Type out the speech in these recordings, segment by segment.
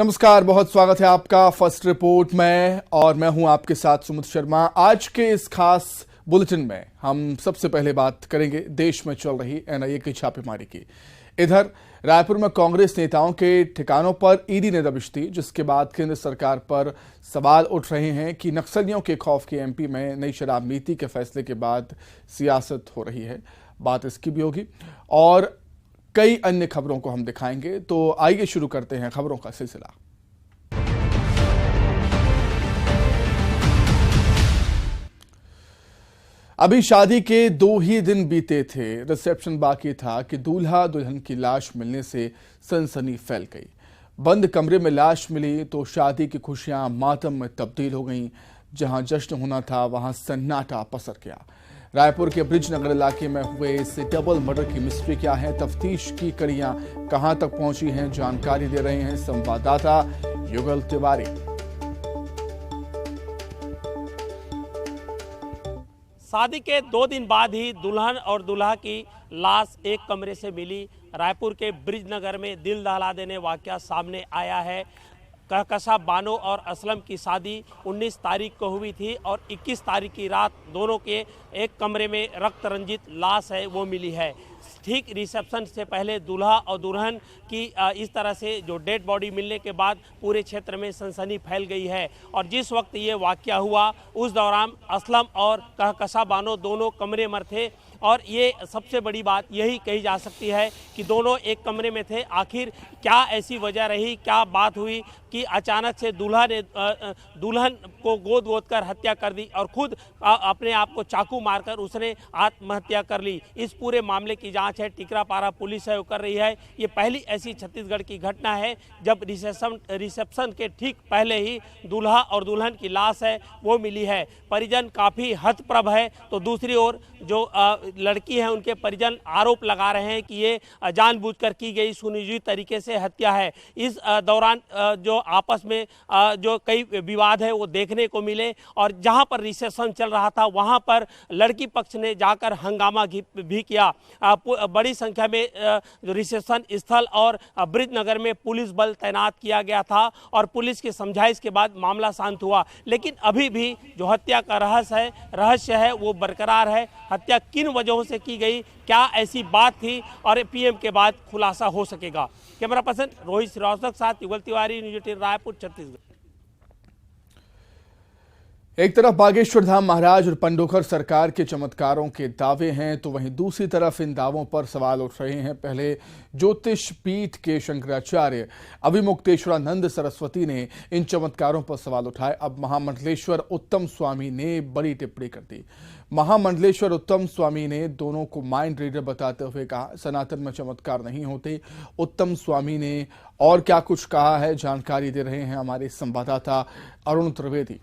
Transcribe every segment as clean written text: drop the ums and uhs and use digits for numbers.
नमस्कार, बहुत स्वागत है आपका फर्स्ट रिपोर्ट में और मैं हूं आपके साथ सुमित शर्मा। आज के इस खास बुलेटिन में हम सबसे पहले बात करेंगे देश में चल रही एनआईए की छापेमारी की। इधर रायपुर में कांग्रेस नेताओं के ठिकानों पर ईडी ने दबिश दी, जिसके बाद केंद्र सरकार पर सवाल उठ रहे हैं कि नक्सलियों के खौफ की एमपी में नई शराब नीति के फैसले के बाद सियासत हो रही है। बात इसकी भी होगी और कई अन्य खबरों को हम दिखाएंगे। तो आइए शुरू करते हैं खबरों का सिलसिला। अभी शादी के 2 ही दिन बीते थे, रिसेप्शन बाकी था कि दूल्हा दुल्हन की लाश मिलने से सनसनी फैल गई। बंद कमरे में लाश मिली तो शादी की खुशियां मातम में तब्दील हो गईं। जहां जश्न होना था वहां सन्नाटा पसर गया। रायपुर के ब्रिज नगर इलाके में हुए इस डबल मर्डर की मिस्ट्री क्या है, तफ्तीश की कड़ियां कहां तक पहुंची हैं, जानकारी दे रहे हैं संवाददाता युगल तिवारी। शादी के 2 दिन बाद ही दुल्हन और दूल्हा की लाश एक कमरे से मिली। रायपुर के ब्रिज नगर में दिल दहला देने वाकया सामने आया है। कहकशा बानो और असलम की शादी 19 तारीख को हुई थी और 21 तारीख की रात दोनों के एक कमरे में रक्त रंजित लाश है वो मिली है। ठीक रिसेप्शन से पहले दूल्हा और दुल्हन की इस तरह से जो डेड बॉडी मिलने के बाद पूरे क्षेत्र में सनसनी फैल गई है। और जिस वक्त ये वाकया हुआ उस दौरान असलम और कहकशा बानो दोनों कमरे में थे और ये सबसे बड़ी बात यही कही जा सकती है कि दोनों एक कमरे में थे। आखिर क्या ऐसी वजह रही, क्या बात हुई कि अचानक से दूल्हा ने दुल्हन को गोद कर हत्या कर दी और खुद अपने आप को चाकू मारकर उसने आत्महत्या कर ली। इस पूरे मामले की जांच है टिकरापारा पुलिस है वो कर रही है। ये पहली ऐसी छत्तीसगढ़ की घटना है जब रिसेप्शन के ठीक पहले ही दूल्हा और दुल्हन की लाश है वो मिली है। परिजन काफ़ी हतप्रभ है तो दूसरी ओर जो लड़की है उनके परिजन आरोप लगा रहे हैं कि ये जानबूझकर की गई सुनियोजित तरीके से हत्या है। इस दौरान जो आपस में जो कई विवाद है वो देखने को मिले और जहां पर रिसेप्शन चल रहा था वहां पर लड़की पक्ष ने जाकर हंगामा भी किया। बड़ी संख्या में रिसेप्शन स्थल और ब्रिज नगर में पुलिस बल तैनात किया गया था और पुलिस की समझाइश के बाद मामला शांत हुआ। लेकिन अभी भी जो हत्या का रहस्य है वो बरकरार है। हत्या किन वजहों से की गई, क्या ऐसी बात थी और पीएम के बाद खुलासा हो सकेगा। कैमरा पर्सन रोहित श्रीवास्तव के साथ युगल तिवारी, न्यूज 18 रायपुर, छत्तीसगढ़। एक तरफ बागेश्वर धाम महाराज और पंडोखर सरकार के चमत्कारों के दावे हैं तो वहीं दूसरी तरफ इन दावों पर सवाल उठ रहे हैं। पहले ज्योतिष पीठ के शंकराचार्य अभिमुक्तेश्वरानंद सरस्वती ने इन चमत्कारों पर सवाल उठाए। अब महामंडलेश्वर उत्तम स्वामी ने बड़ी टिप्पणी कर दी। महामंडलेश्वर उत्तम स्वामी ने दोनों को माइंड रीडर बताते हुए कहा सनातन में चमत्कार नहीं होते। उत्तम स्वामी ने और क्या कुछ कहा है, जानकारी दे रहे हैं हमारे संवाददाता अरुण त्रिवेदी।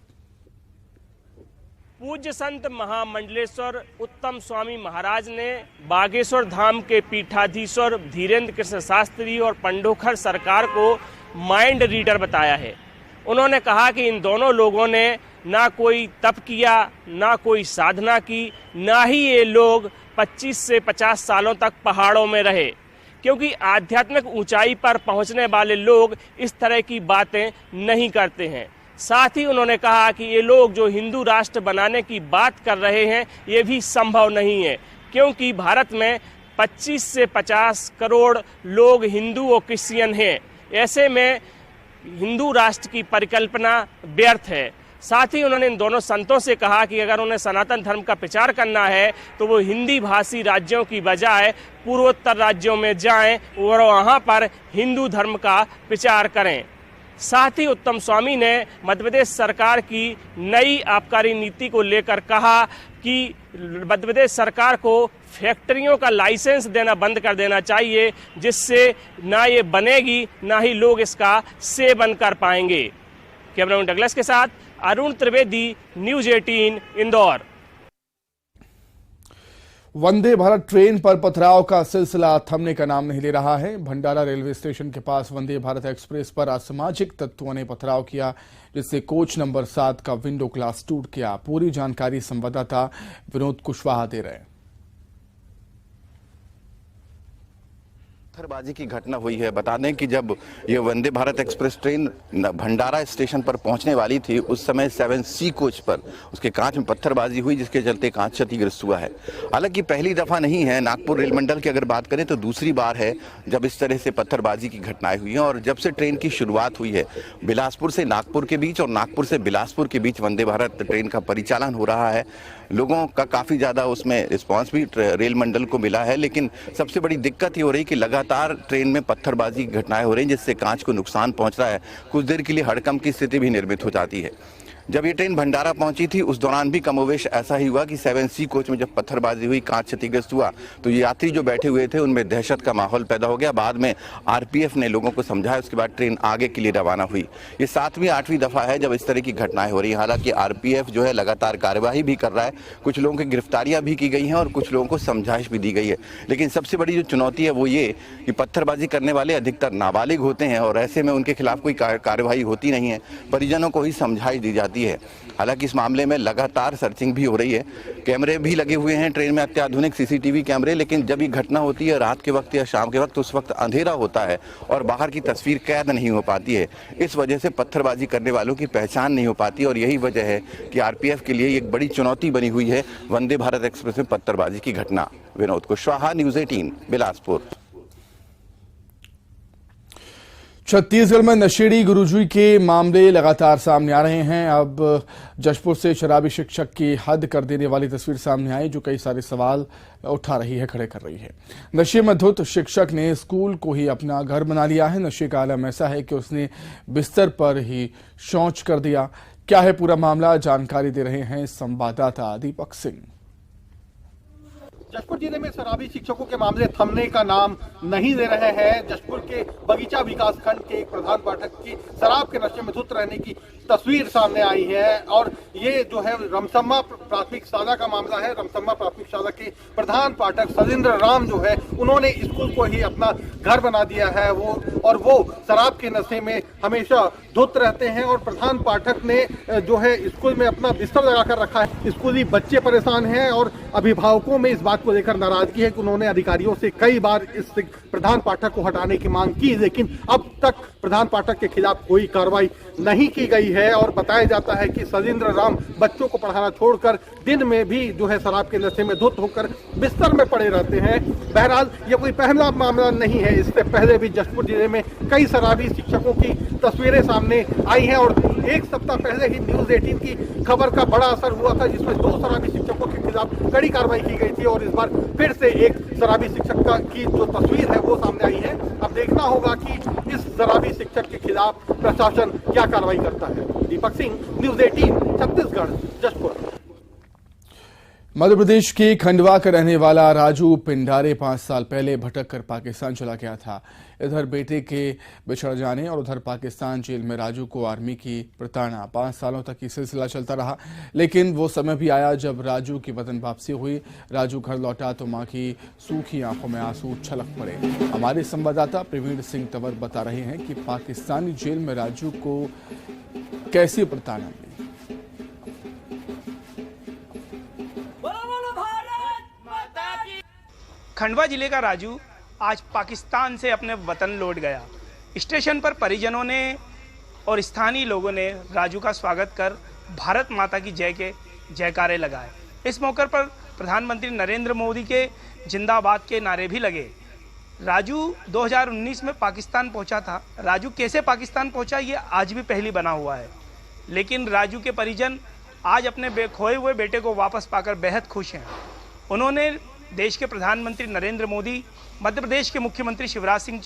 पूज्य संत महामंडलेश्वर उत्तम स्वामी महाराज ने बागेश्वर धाम के पीठाधीश्वर धीरेन्द्र कृष्ण शास्त्री और पंडोखर सरकार को माइंड रीडर बताया है। उन्होंने कहा कि इन दोनों लोगों ने ना कोई तप किया, ना कोई साधना की, ना ही ये लोग 25 से 50 सालों तक पहाड़ों में रहे, क्योंकि आध्यात्मिक ऊंचाई पर पहुंचने वाले लोग इस तरह की बातें नहीं करते हैं। साथ ही उन्होंने कहा कि ये लोग जो हिंदू राष्ट्र बनाने की बात कर रहे हैं ये भी संभव नहीं है, क्योंकि भारत में 25 से 50 करोड़ लोग हिंदू और क्रिश्चियन हैं। ऐसे में हिंदू राष्ट्र की परिकल्पना व्यर्थ है। साथ ही उन्होंने इन दोनों संतों से कहा कि अगर उन्हें सनातन धर्म का प्रचार करना है तो वो हिंदी भाषी राज्यों की बजाय पूर्वोत्तर राज्यों में जाएं और वहाँ पर हिंदू धर्म का प्रचार करें। साथ ही उत्तम स्वामी ने मध्य प्रदेश सरकार की नई आबकारी नीति को लेकर कहा कि मध्य प्रदेश सरकार को फैक्ट्रियों का लाइसेंस देना बंद कर देना चाहिए, जिससे ना ये बनेगी ना ही लोग इसका सेवन कर पाएंगे। कैमरामैन डगलस के साथ अरुण त्रिवेदी, न्यूज 18 इंदौर। वंदे भारत ट्रेन पर पथराव का सिलसिला थमने का नाम नहीं ले रहा है। भंडारा रेलवे स्टेशन के पास वंदे भारत एक्सप्रेस पर असामाजिक तत्वों ने पथराव किया, जिससे कोच नंबर 7 का विंडो ग्लास टूट गया। पूरी जानकारी संवाददाता विनोद कुशवाहा दे रहे हैं। पत्थरबाजी की घटना हुई है। बता दें कि जब ये वंदे भारत एक्सप्रेस ट्रेन भंडारा स्टेशन पर पहुंचने वाली थी उस समय 7C कोच पर उसके कांच में पत्थरबाजी हुई जिसके चलते कांच क्षतिग्रस्त हुआ है। हालांकि पहली दफा नहीं है, नागपुर रेल मंडल की अगर बात करें तो दूसरी बार है जब इस तरह से पत्थरबाजी की घटनाएं हुई हैं। और जब से ट्रेन की शुरुआत हुई है बिलासपुर से नागपुर के बीच और नागपुर से बिलासपुर के बीच वंदे भारत ट्रेन का परिचालन हो रहा है। लोगों का काफ़ी ज़्यादा उसमें रिस्पांस भी रेल मंडल को मिला है, लेकिन सबसे बड़ी दिक्कत ये हो रही कि लगातार ट्रेन में पत्थरबाजी की घटनाएं हो रही हैं जिससे कांच को नुकसान पहुंच रहा है। कुछ देर के लिए हड़कंप की स्थिति भी निर्मित हो जाती है। जब ये ट्रेन भंडारा पहुंची थी उस दौरान भी कमोवेश ऐसा ही हुआ कि 7C कोच में जब पत्थरबाजी हुई, कांच क्षतिग्रस्त हुआ तो ये यात्री जो बैठे हुए थे उनमें दहशत का माहौल पैदा हो गया। बाद में RPF ने लोगों को समझाया, उसके बाद ट्रेन आगे के लिए रवाना हुई। ये 7वीं 8वीं दफ़ा है जब इस तरह की घटनाएं हो रही हैं। हालांकि RPF जो है लगातार कार्यवाही भी कर रहा है, कुछ लोगों की गिरफ्तारियां भी की गई हैं और कुछ लोगों को समझाइश भी दी गई है। लेकिन सबसे बड़ी जो चुनौती है वो ये कि पत्थरबाजी करने वाले अधिकतर नाबालिग होते हैं और ऐसे में उनके खिलाफ कोई कार्यवाही होती नहीं है, परिजनों को ही समझाइश दी जाती है। हालांकि इस मामले में लगातार सर्चिंग भी हो रही है, कैमरे भी लगे हुए हैं ट्रेन में, अत्याधुनिक CCTV कैमरे। लेकिन जब ये घटना होती है रात के वक्त या शाम के वक्त, उस वक्त अंधेरा होता है और बाहर की तस्वीर कैद नहीं हो पाती है। इस वजह से पत्थरबाजी करने वालों की पहचान नहीं हो पाती और यही वजह है कि RPF के लिए एक बड़ी चुनौती बनी हुई है वंदे भारत एक्सप्रेस में पत्थरबाजी की घटना। विनोद कुशवाहा, न्यूज़ 18, बिलासपुर। छत्तीसगढ़ में नशेड़ी गुरुजी के मामले लगातार सामने आ रहे हैं। अब जशपुर से शराबी शिक्षक की हद कर देने वाली तस्वीर सामने आई जो कई सारे सवाल उठा रही है, खड़े कर रही है। नशे में धुत शिक्षक ने स्कूल को ही अपना घर बना लिया है। नशे का आलम ऐसा है कि उसने बिस्तर पर ही शौच कर दिया। क्या है पूरा मामला, जानकारी दे रहे हैं संवाददाता दीपक सिंह। जशपुर जिले में शराबी शिक्षकों के मामले थमने का नाम नहीं ले रहे हैं। जशपुर के बगीचा विकास खंड के एक प्रधान पाठक की शराब के नशे में धुत रहने की तस्वीर सामने आई है और ये जो है रमसम्मा प्राथमिक शाला का मामला है। रमसम्मा प्राथमिक शाला के प्रधान पाठक सजिंद्र राम जो है उन्होंने स्कूल को ही अपना घर बना दिया है। वो शराब के नशे में हमेशा धुत रहते हैं और प्रधान पाठक ने जो है स्कूल में अपना बिस्तर लगाकर रखा है। स्कूली बच्चे परेशान हैं और अभिभावकों में इस बात को लेकर नाराजगी है कि उन्होंने अधिकारियों से कई बार इस प्रधान पाठक को हटाने की मांग की, लेकिन अब तक प्रधान पाठक के खिलाफ कोई कार्रवाई नहीं की गई है। और बताया जाता है कि सजिंद्र राम बच्चों को पढ़ाना छोड़कर दिन में भी जो है शराब के नशे में धुत होकर बिस्तर में पड़े रहते हैं। बहरहाल ये कोई पहला मामला नहीं है, इससे पहले भी जशपुर जिले में कई शराबी शिक्षकों की तस्वीरें सामने आई हैं और एक सप्ताह पहले ही न्यूज़ 18 की खबर का बड़ा असर हुआ था जिसमें 2 शराबी शिक्षकों के खिलाफ कड़ी कार्रवाई की गई थी और इस बार फिर से एक शराबी शिक्षक की जो तस्वीर है वो सामने आई है। अब देखना होगा कि इस शराबी शिक्षक के खिलाफ प्रशासन क्या कार्रवाई करता है। दीपक सिंह, न्यूज़ 18, छत्तीसगढ़, जशपुर। मध्य प्रदेश के खंडवा का रहने वाला राजू पिंडारे 5 साल पहले भटक कर पाकिस्तान चला गया था। इधर बेटे के बिछड़ जाने और उधर पाकिस्तान जेल में राजू को आर्मी की प्रताड़ना 5 सालों तक ये सिलसिला चलता रहा। लेकिन वो समय भी आया जब राजू की वतन वापसी हुई। राजू घर लौटा तो मां की सूखी आंखों में आंसू छलक पड़े। हमारे संवाददाता प्रवीण सिंह तंवर बता रहे हैं कि पाकिस्तानी जेल में राजू को कैसी प्रताड़ना मिली। खंडवा जिले का राजू आज पाकिस्तान से अपने वतन लौट गया। स्टेशन पर परिजनों ने और स्थानीय लोगों ने राजू का स्वागत कर भारत माता की जय के जयकारे लगाए। इस मौके पर प्रधानमंत्री नरेंद्र मोदी के जिंदाबाद के नारे भी लगे। राजू 2019 में पाकिस्तान पहुंचा था। राजू कैसे पाकिस्तान पहुंचा ये आज भी पहली बना हुआ है, लेकिन राजू के परिजन आज अपने खोए हुए बेटे को वापस पाकर बेहद खुश हैं। उन्होंने देश के प्रधानमंत्री नरेंद्र मोदी, मध्य प्रदेश के मुख्यमंत्री शिवराज सिंह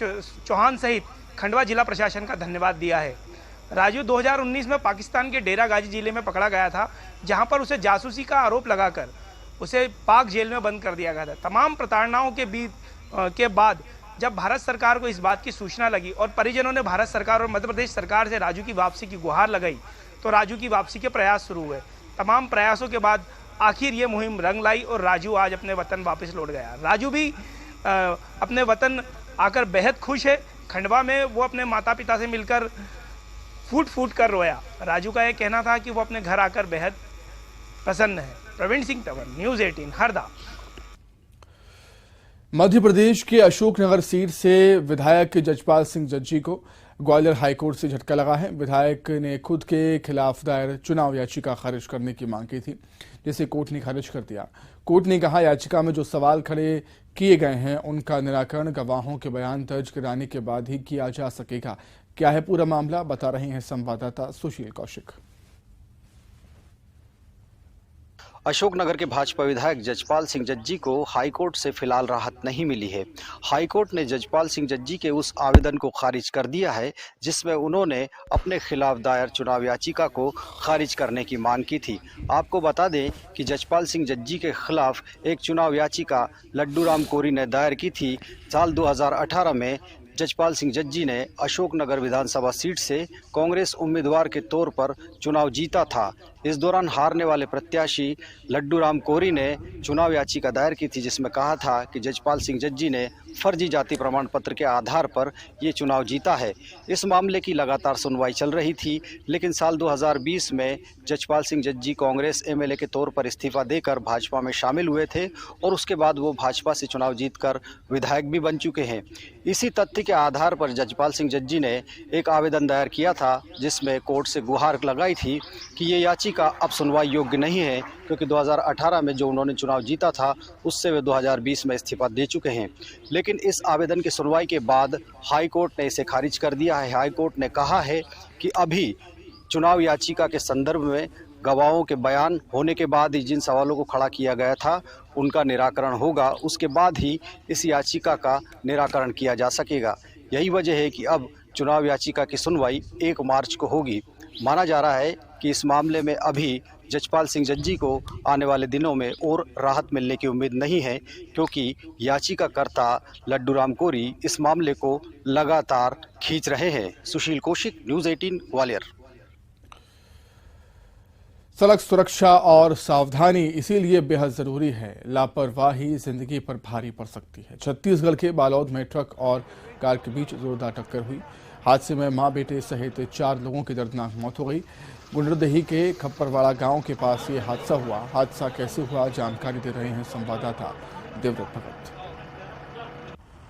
चौहान सहित खंडवा जिला प्रशासन का धन्यवाद दिया है। राजू 2019 में पाकिस्तान के डेरा गाजी जिले में पकड़ा गया था, जहां पर उसे जासूसी का आरोप लगाकर उसे पाक जेल में बंद कर दिया गया था। तमाम प्रताड़नाओं के बाद जब भारत सरकार को इस बात की सूचना लगी और परिजनों ने भारत सरकार और मध्य प्रदेश सरकार से राजू की वापसी की गुहार लगाई तो राजू की वापसी के प्रयास शुरू हुए। तमाम प्रयासों के बाद आखिर ये मुहिम रंग लाई और राजू आज अपने वतन वापस लौट गया। राजू भी अपने वतन आकर बेहद खुश है। खंडवा में वो अपने माता पिता से मिलकर फूट फूट कर रोया। राजू का यह कहना था कि वो अपने घर आकर बेहद प्रसन्न है। प्रवीण सिंह तंवर, न्यूज़ 18, हरदा। मध्य प्रदेश के अशोकनगर सीट से विधायक जजपाल सिंह जज्जी को ग्वालियर हाईकोर्ट से झटका लगा है। विधायक ने खुद के खिलाफ दायर चुनाव याचिका खारिज करने की मांग की थी, जिसे कोर्ट ने खारिज कर दिया। कोर्ट ने कहा, याचिका में जो सवाल खड़े किए गए हैं उनका निराकरण गवाहों के बयान दर्ज कराने के बाद ही किया जा सकेगा। क्या है पूरा मामला, बता रहे हैं संवाददाता सुशील कौशिक। अशोकनगर के भाजपा विधायक जजपाल सिंह जज्जी को हाईकोर्ट से फिलहाल राहत नहीं मिली है। हाईकोर्ट ने जजपाल सिंह जज्जी के उस आवेदन को खारिज कर दिया है जिसमें उन्होंने अपने खिलाफ दायर चुनाव याचिका को खारिज करने की मांग की थी। आपको बता दें कि जजपाल सिंह जज्जी के खिलाफ एक चुनाव याचिका लड्डू राम कोरी ने दायर की थी। साल 2018 में जजपाल सिंह जज्जी ने अशोकनगर विधानसभा सीट से कांग्रेस उम्मीदवार के तौर पर चुनाव जीता था। इस दौरान हारने वाले प्रत्याशी लड्डू राम कोरी ने चुनाव याचिका दायर की थी, जिसमें कहा था कि जजपाल सिंह जज्जी ने फर्जी जाति प्रमाण पत्र के आधार पर ये चुनाव जीता है। इस मामले की लगातार सुनवाई चल रही थी, लेकिन साल 2020 में जजपाल सिंह जज्जी कांग्रेस एमएलए के तौर पर इस्तीफा देकर भाजपा में शामिल हुए थे और उसके बाद वो भाजपा से चुनाव जीतकर विधायक भी बन चुके हैं। इसी तथ्य के आधार पर जजपाल सिंह जज्जी ने एक आवेदन दायर किया था, जिसमें कोर्ट से गुहार लगाई थी कि ये याचिका अब सुनवाई योग्य नहीं है, क्योंकि 2018 में जो उन्होंने चुनाव जीता था उससे वे 2020 में इस्तीफा दे चुके हैं। लेकिन इस आवेदन की सुनवाई के बाद हाई कोर्ट ने इसे खारिज कर दिया है। हाई कोर्ट ने कहा है कि अभी चुनाव याचिका के संदर्भ में गवाहों के बयान होने के बाद ही जिन सवालों को खड़ा किया गया था उनका निराकरण होगा, उसके बाद ही इस याचिका का निराकरण किया जा सकेगा। यही वजह है कि अब चुनाव याचिका की सुनवाई 1 मार्च को होगी। माना जा रहा है कि इस मामले में अभी जजपाल सिंह जज्जी को आने वाले दिनों में और राहत मिलने की उम्मीद नहीं है, क्योंकि याचिकाकर्ता लड्डू राम कोरी इस मामले को लगातार खींच रहे हैं। सुशील कौशिक, न्यूज़ 18 ग्वालियर। सड़क सुरक्षा और सावधानी इसीलिए बेहद जरूरी है। लापरवाही जिंदगी पर भारी पड़ सकती है। छत्तीसगढ़ के बालोद में ट्रक और कार के बीच जोरदार टक्कर हुई। हादसे में मां बेटे सहित 4 लोगों की दर्दनाक मौत हो गई। गुंडरदेही के खप्परवाड़ा गांव के पास ये हादसा हुआ। हादसा कैसे हुआ, जानकारी दे रहे हैं संवाददाता देवव्रत भगत।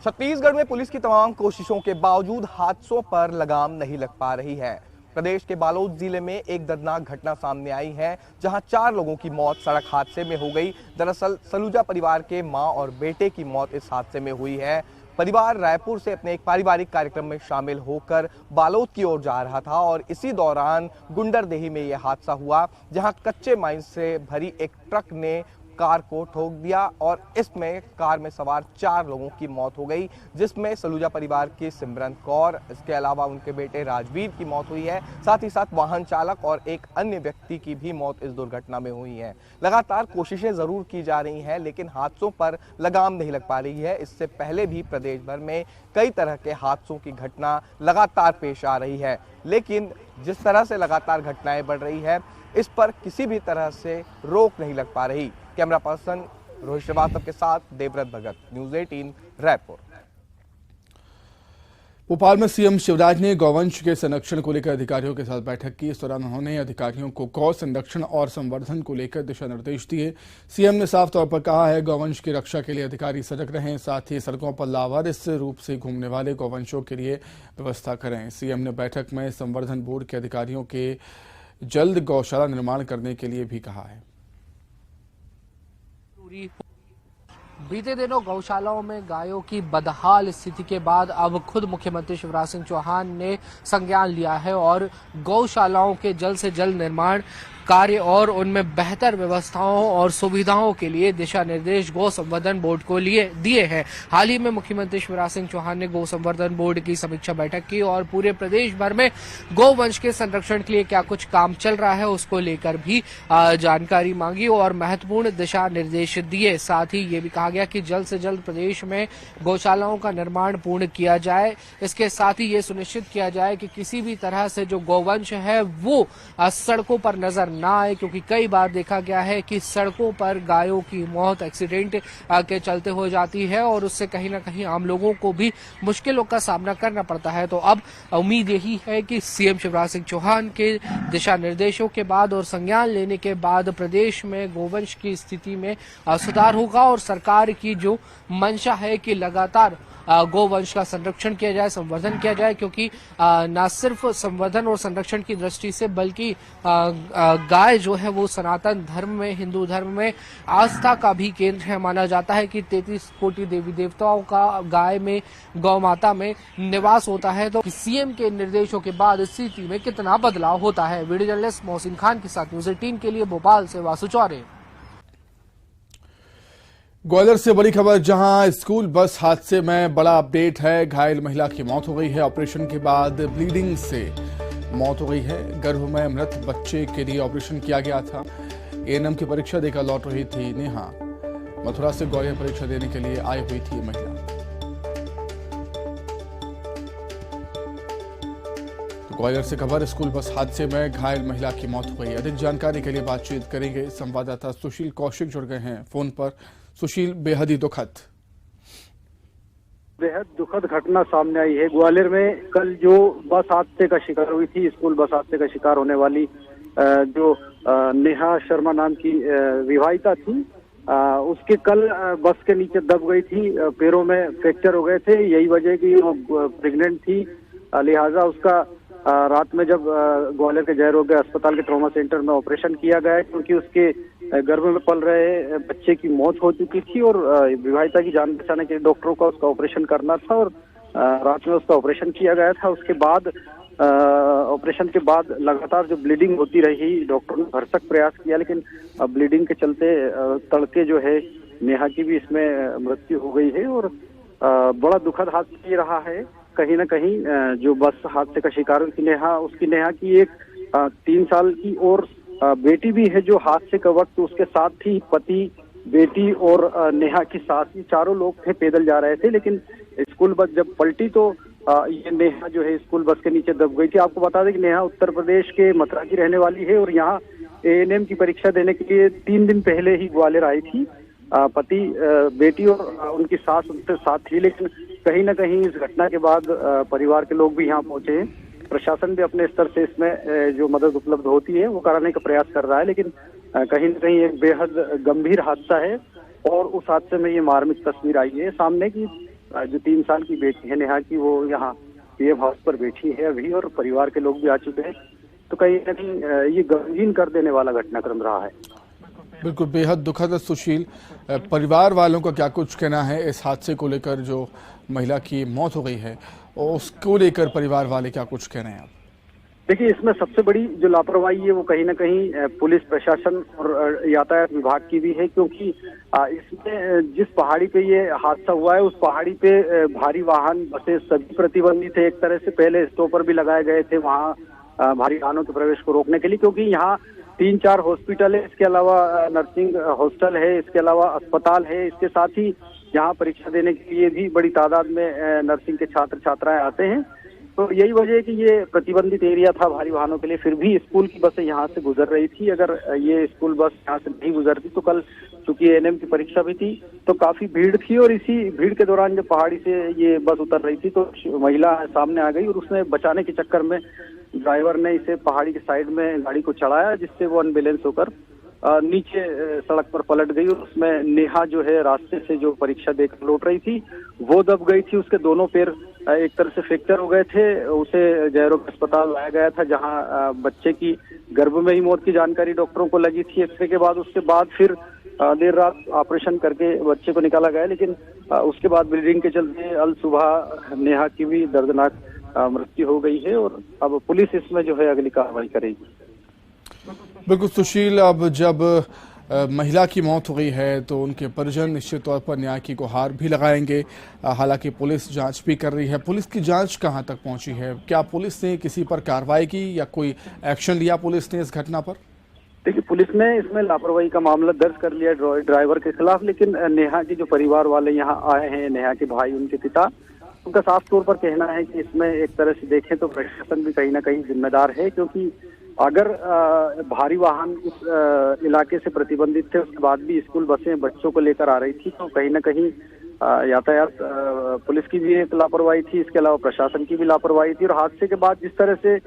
छत्तीसगढ़ में पुलिस की तमाम कोशिशों के बावजूद हादसों पर लगाम नहीं लग पा रही है। प्रदेश के बालोद जिले में एक दर्दनाक घटना सामने आई है, जहां 4 लोगों की मौत सड़क हादसे में हो गई। दरअसल सलूजा परिवार के मां और बेटे की मौत इस हादसे में हुई है। परिवार रायपुर से अपने एक पारिवारिक कार्यक्रम में शामिल होकर बालोद की ओर जा रहा था और इसी दौरान गुंडरदेही में यह हादसा हुआ, जहां कच्चे माइन से भरी एक ट्रक ने कार को ठोक दिया और इसमें कार में सवार 4 लोगों की मौत हो गई, जिसमें सलूजा परिवार की सिमरन कौर, इसके अलावा उनके बेटे राजवीर की मौत हुई है। साथ ही साथ वाहन चालक और एक अन्य व्यक्ति की भी मौत इस दुर्घटना में हुई है। लगातार कोशिशें जरूर की जा रही हैं, लेकिन हादसों पर लगाम नहीं लग पा रही है। इससे पहले भी प्रदेश भर में कई तरह के हादसों की घटना लगातार पेश आ रही है, लेकिन जिस तरह से लगातार घटनाएं बढ़ रही है, इस पर किसी भी तरह से रोक नहीं लग पा रही। कैमरा पर्सन रोहित श्रीवास्तव के साथ देवव्रत भगत, न्यूज़ 18 रायपुर। भोपाल में सीएम शिवराज ने गौवंश के संरक्षण को लेकर अधिकारियों के साथ बैठक की। इस दौरान उन्होंने अधिकारियों को गौ संरक्षण और संवर्धन को लेकर दिशा निर्देश दिए। सीएम ने साफ तौर पर कहा है, गौवंश की रक्षा के लिए अधिकारी सजग रहें, साथ ही सड़कों पर लावारिस रूप से घूमने वाले गौवंशों के लिए व्यवस्था करें। सीएम ने बैठक में संवर्धन बोर्ड के अधिकारियों के जल्द गौशाला निर्माण करने के लिए भी कहा है। बीते दिनों गौशालाओं में गायों की बदहाल स्थिति के बाद अब खुद मुख्यमंत्री शिवराज सिंह चौहान ने संज्ञान लिया है और गौशालाओं के जल्द से जल्द निर्माण कार्य और उनमें बेहतर व्यवस्थाओं और सुविधाओं के लिए दिशा निर्देश गौ संवर्धन बोर्ड को दिए हैं। हाल ही में मुख्यमंत्री शिवराज सिंह चौहान ने गौ संवर्धन बोर्ड की समीक्षा बैठक की और पूरे प्रदेश भर में गौवंश के संरक्षण के लिए क्या कुछ काम चल रहा है उसको लेकर भी जानकारी मांगी और महत्वपूर्ण दिशा निर्देश दिए। साथ ही ये भी कहा गया कि जल्द से जल्द प्रदेश में गौशालाओं का निर्माण पूर्ण किया जाए। इसके साथ ही ये सुनिश्चित किया जाए कि किसी भी तरह से जो गौवंश है वो सड़कों पर नजर ना आए, क्योंकि कई बार देखा गया है कि सड़कों पर गायों की मौत एक्सीडेंट के चलते हो जाती है और उससे कहीं ना कहीं आम लोगों को भी मुश्किलों का सामना करना पड़ता है। तो अब उम्मीद यही है कि सीएम शिवराज सिंह चौहान के दिशा निर्देशों के बाद और संज्ञान लेने के बाद प्रदेश में गौवंश की स्थिति में सुधार होगा और सरकार सरकार की जो मंशा है कि लगातार गोवंश का संरक्षण किया जाए, संवर्धन किया जाए, क्योंकि न सिर्फ संवर्धन और संरक्षण की दृष्टि से बल्कि गाय जो है वो सनातन धर्म में, हिंदू धर्म में आस्था का भी केंद्र है। माना जाता है कि 33 कोटि देवी देवताओं का गाय में, गौ माता में निवास होता है। तो सीएम के निर्देशों के बाद स्थिति में कितना बदलाव होता है। वीडियो जर्नलिस्ट मोहसिन खान के साथ न्यूज़ 18 के लिए भोपाल से वासु चौरे। ग्वालियर से बड़ी खबर, जहां स्कूल बस हादसे में बड़ा अपडेट है। घायल महिला की मौत हो गई है। ऑपरेशन के बाद ब्लीडिंग से मौत हो गई है। गर्भ में मृत बच्चे के लिए ऑपरेशन किया गया था। एएनएम की परीक्षा देकर लौट रही थी नेहा। मथुरा से ग्वालियर परीक्षा देने के लिए आई हुई थी महिला। तो ग्वालियर से खबर, स्कूल बस हादसे में घायल महिला की मौत हो गई। अधिक जानकारी के लिए बातचीत करेंगे। संवाददाता सुशील कौशिक जुड़ गए हैं फोन पर। सुशील, बेहद ही दुखद घटना सामने आई है। ग्वालियर में कल जो बस हादसे का शिकार हुई थी, स्कूल बस हादसे का शिकार होने वाली जो नेहा शर्मा नाम की विवाहिता थी, उसके कल बस के नीचे दब गई थी। पैरों में फ्रैक्चर हो गए थे। यही वजह कि वो प्रेग्नेंट थी, लिहाजा उसका रात में जब ग्वालियर के जयरोग्य अस्पताल के ट्रॉमा सेंटर में ऑपरेशन किया गया, क्योंकि उसके गर्भ में पल रहे बच्चे की मौत हो चुकी थी और विवाहिता की जान बचाने के लिए डॉक्टरों का उसका ऑपरेशन करना था और रात में उसका ऑपरेशन किया गया था। उसके बाद ऑपरेशन के बाद लगातार जो ब्लीडिंग होती रही, डॉक्टरों ने भरसक प्रयास किया, लेकिन ब्लीडिंग के चलते तड़के जो है नेहा की भी इसमें मृत्यु हो गई है। और बड़ा दुखद हादसा ये रहा है। कहीं ना कहीं जो बस हादसे का शिकार हुई नेहा, उसकी नेहा की एक 3 साल की और बेटी भी है, जो हादसे का वक्त उसके साथ थी। पति, बेटी और नेहा की सास, ये चारों लोग थे, पैदल जा रहे थे। लेकिन स्कूल बस जब पलटी तो ये नेहा जो है स्कूल बस के नीचे दब गई थी। आपको बता दें कि नेहा उत्तर प्रदेश के मथुरा की रहने वाली है और यहाँ एएनएम की परीक्षा देने के लिए 3 दिन पहले ही ग्वालियर आई थी। पति, बेटी और उनकी सास उनके साथ थी। लेकिन कहीं ना कहीं इस घटना के बाद परिवार के लोग भी यहाँ पहुंचे हैं। प्रशासन भी अपने स्तर से इसमें जो मदद उपलब्ध होती है वो कराने का प्रयास कर रहा है। लेकिन कहीं न कहीं एक बेहद गंभीर हादसा है और उस हादसे में ये मार्मिक तस्वीर आई है सामने की जो 3 साल की बेटी है नेहा की, वो यहाँ पीएम हाउस पर बैठी है अभी और परिवार के लोग भी आ चुके हैं। तो कहीं न कहीं ये गमगीन कर देने वाला घटनाक्रम रहा है। बिल्कुल बेहद दुखद। सुशील, परिवार वालों का क्या कुछ कहना है इस हादसे को लेकर, जो महिला की मौत हो गई है, और उसको लेकर परिवार वाले क्या कुछ कह रहे हैं? देखिए, इसमें सबसे बड़ी जो लापरवाही है वो कहीं ना कहीं पुलिस प्रशासन और यातायात विभाग की भी है, क्योंकि इसमें जिस पहाड़ी पे ये हादसा हुआ है उस पहाड़ी पे भारी वाहन, बसें सभी प्रतिबंधित है। एक तरह से पहले स्टॉपर भी लगाए गए थे वहाँ भारी वाहनों के प्रवेश को रोकने के लिए, क्योंकि यहाँ 3-4 हॉस्पिटल है, इसके अलावा नर्सिंग हॉस्टल है, इसके अलावा अस्पताल है। इसके साथ ही यहाँ परीक्षा देने के लिए भी बड़ी तादाद में नर्सिंग के छात्र छात्राएं आते हैं। तो यही वजह है कि ये प्रतिबंधित एरिया था भारी वाहनों के लिए। फिर भी स्कूल की बसें यहाँ से गुजर रही थी। अगर ये स्कूल बस यहाँ से नहीं गुजरती तो कल चूंकि एएनएम की परीक्षा भी थी तो काफी भीड़ थी, और इसी भीड़ के दौरान जब पहाड़ी से ये बस उतर रही थी तो महिला सामने आ गई और उसने बचाने के चक्कर में ड्राइवर ने इसे पहाड़ी के साइड में गाड़ी को चढ़ाया, जिससे वो अनबैलेंस होकर नीचे सड़क पर पलट गई और उसमें नेहा जो है रास्ते से जो परीक्षा देकर लौट रही थी वो दब गई थी। उसके दोनों पैर एक तरह से फ्रैक्चर हो गए थे। उसे जयरोग अस्पताल लाया गया था, जहां बच्चे की गर्भ में ही मौत की जानकारी डॉक्टरों को लगी थी एक्सरे के बाद। उसके बाद फिर देर रात ऑपरेशन करके बच्चे को निकाला गया, लेकिन उसके बाद ब्लीडिंग के चलते अल सुबह नेहा की भी दर्दनाक मृत्यु हो गई है और अब पुलिस इसमें जो है अगली कार्रवाई करेगी। बिल्कुल सुशील, अब जब महिला की मौत हो गई है तो उनके परिजन निश्चित तौर पर न्याय की गुहार भी लगाएंगे। हालांकि पुलिस जांच भी कर रही है। पुलिस की जांच कहां तक पहुंची है? क्या पुलिस ने किसी पर कार्रवाई की या कोई एक्शन लिया पुलिस ने इस घटना पर? देखिए, पुलिस ने इसमें लापरवाही का मामला दर्ज कर लिया ड्राइवर के खिलाफ, लेकिन नेहा के जो परिवार वाले यहाँ आए हैं, नेहा के भाई, उनके पिता, उनका साफ तौर पर कहना है कि इसमें एक तरह से देखें तो प्रशासन भी कहीं ना कहीं जिम्मेदार है, क्योंकि अगर भारी वाहन उस इलाके से प्रतिबंधित थे उसके बाद भी स्कूल बसें बच्चों को लेकर आ रही थी तो कहीं ना कहीं यातायात पुलिस की भी एक लापरवाही थी, इसके अलावा प्रशासन की भी लापरवाही थी। और हादसे के बाद जिस तरह से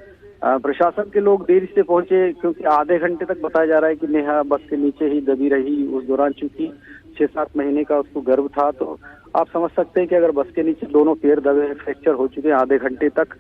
प्रशासन के लोग देरी से पहुंचे, क्योंकि आधे घंटे तक बताया जा रहा है कि नेहा बस के नीचे ही दबी रही। उस दौरान चूंकि 6-7 महीने का उसको गर्भ था। तो आप समझ सकते हैं कि अगर बस के नीचे दोनों पैर दबे, फ्रैक्चर हो चुके हैं, आधे घंटे तक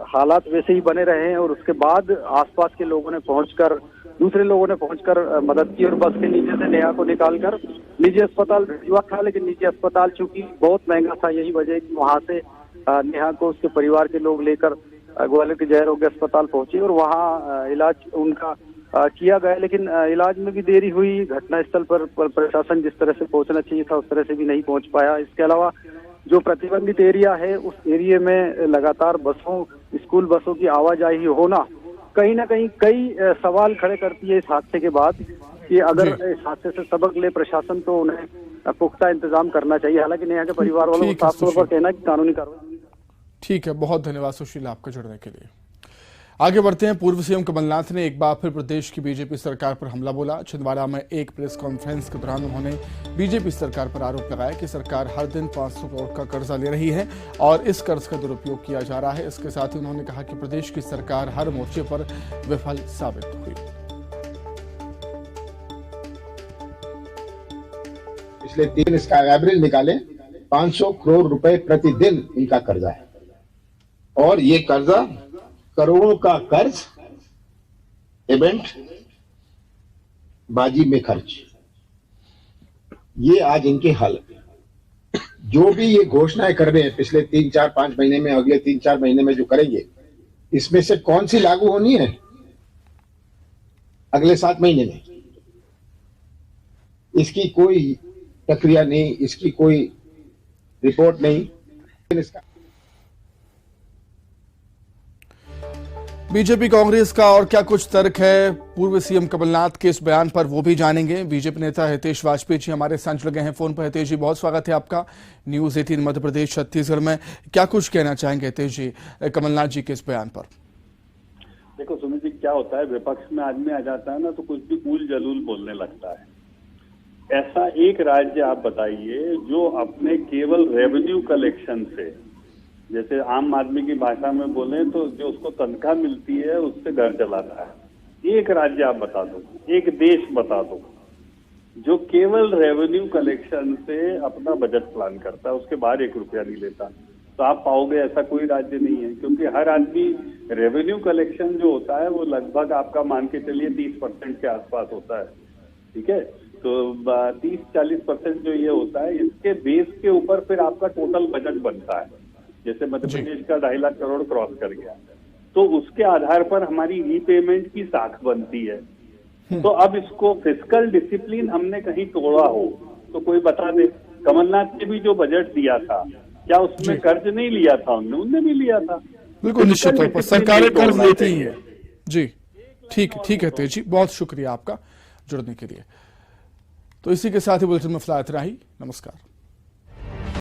हालात वैसे ही बने रहे हैं। और उसके बाद आसपास के लोगों ने पहुंचकर, दूसरे लोगों ने पहुंचकर मदद की और बस के नीचे से नेहा को निकालकर निजी अस्पताल भिजवा था। लेकिन निजी अस्पताल चूंकि बहुत महंगा था, यही वजह कि वहां से नेहा को उसके परिवार के लोग लेकर ग्वालियर के जय आरोग्य अस्पताल पहुंचे और वहां इलाज उनका किया गया। लेकिन इलाज में भी देरी हुई। घटनास्थल पर प्रशासन जिस तरह से पहुंचना चाहिए था उस तरह से भी नहीं पहुंच पाया। इसके अलावा जो प्रतिबंधित एरिया है उस एरिया में लगातार बसों, स्कूल बसों की आवाजाही होना कहीं ना कहीं कई सवाल खड़े करती है इस हादसे के बाद कि अगर इस हादसे से सबक ले प्रशासन तो उन्हें पुख्ता इंतजाम करना चाहिए। हालांकि नेहा के परिवार वालों को साफ तौर पर कहना है कि कानूनी कार्रवाई। ठीक है, बहुत धन्यवाद सुशील आपका जुड़ने के लिए। आगे बढ़ते हैं। पूर्व सीएम कमलनाथ ने एक बार फिर प्रदेश की बीजेपी सरकार पर हमला बोला। छिंदवाड़ा में एक प्रेस कॉन्फ्रेंस के दौरान उन्होंने बीजेपी सरकार पर आरोप लगाया कि सरकार हर दिन 500 करोड़ का कर्जा ले रही है और इस कर्ज का दुरुपयोग किया जा रहा है। इसके साथ ही उन्होंने कहा कि प्रदेश की सरकार हर मोर्चे पर विफल साबित हुई। पिछले 3 इसका एवरेज निकाले, 500 करोड़ रुपए प्रतिदिन इनका कर्जा है और ये कर्जा करोड़ों का कर्ज इवेंट बाजी में खर्च, ये आज इनकी हालत। जो भी ये घोषणाएं कर रहे हैं पिछले 3-4-5 महीने में, अगले 3-4 महीने में जो करेंगे, इसमें से कौन सी लागू होनी है अगले 7 महीने में? इसकी कोई प्रक्रिया नहीं, इसकी कोई रिपोर्ट नहीं। बीजेपी कांग्रेस का और क्या कुछ तर्क है पूर्व सीएम कमलनाथ के इस बयान पर, वो भी जानेंगे। बीजेपी नेता हितेश वाजपेयी जी हमारे साथ जुड़ गए हैं फोन पर। हितेश जी, बहुत स्वागत है आपका न्यूज 18 मध्य प्रदेश छत्तीसगढ़ में। क्या कुछ कहना चाहेंगे हितेश जी कमलनाथ जी के इस बयान पर? देखो सुमित जी, क्या होता है, विपक्ष में आदमी आ जाता है ना तो कुछ भी उल जलूल बोलने लगता है। ऐसा एक राज्य आप बताइए जो अपने केवल रेवेन्यू कलेक्शन से, जैसे आम आदमी की भाषा में बोले तो जो उसको तनख्वाह मिलती है उससे घर चलाता है। एक राज्य आप बता दो, एक देश बता दो जो केवल रेवेन्यू कलेक्शन से अपना बजट प्लान करता है, उसके बाहर 1 रुपया नहीं लेता। तो आप पाओगे ऐसा कोई राज्य नहीं है, क्योंकि हर आदमी रेवेन्यू कलेक्शन जो होता है वो लगभग आपका मान के चलिए 30% के आसपास होता है। ठीक है, तो 30-40% जो ये होता है, इसके बेस के ऊपर फिर आपका टोटल बजट बनता है। जैसे मध्य प्रदेश का 2.5 लाख करोड़ क्रॉस कर गया, तो उसके आधार पर हमारी रीपेमेंट की साख बनती है। तो अब इसको फिस्कल डिसिप्लिन हमने कहीं तोड़ा हो तो कोई बता दे। कमलनाथ ने भी जो बजट दिया था, क्या उसमें कर्ज नहीं लिया था? उनने भी लिया था। बिल्कुल, निश्चित तौर पर सरकारें कर्ज लेती ही है जी। ठीक है तेज जी, बहुत शुक्रिया आपका जुड़ने के लिए। तो इसी के साथ ही बुलेटिन में फिलहाल इतना ही। नमस्कार।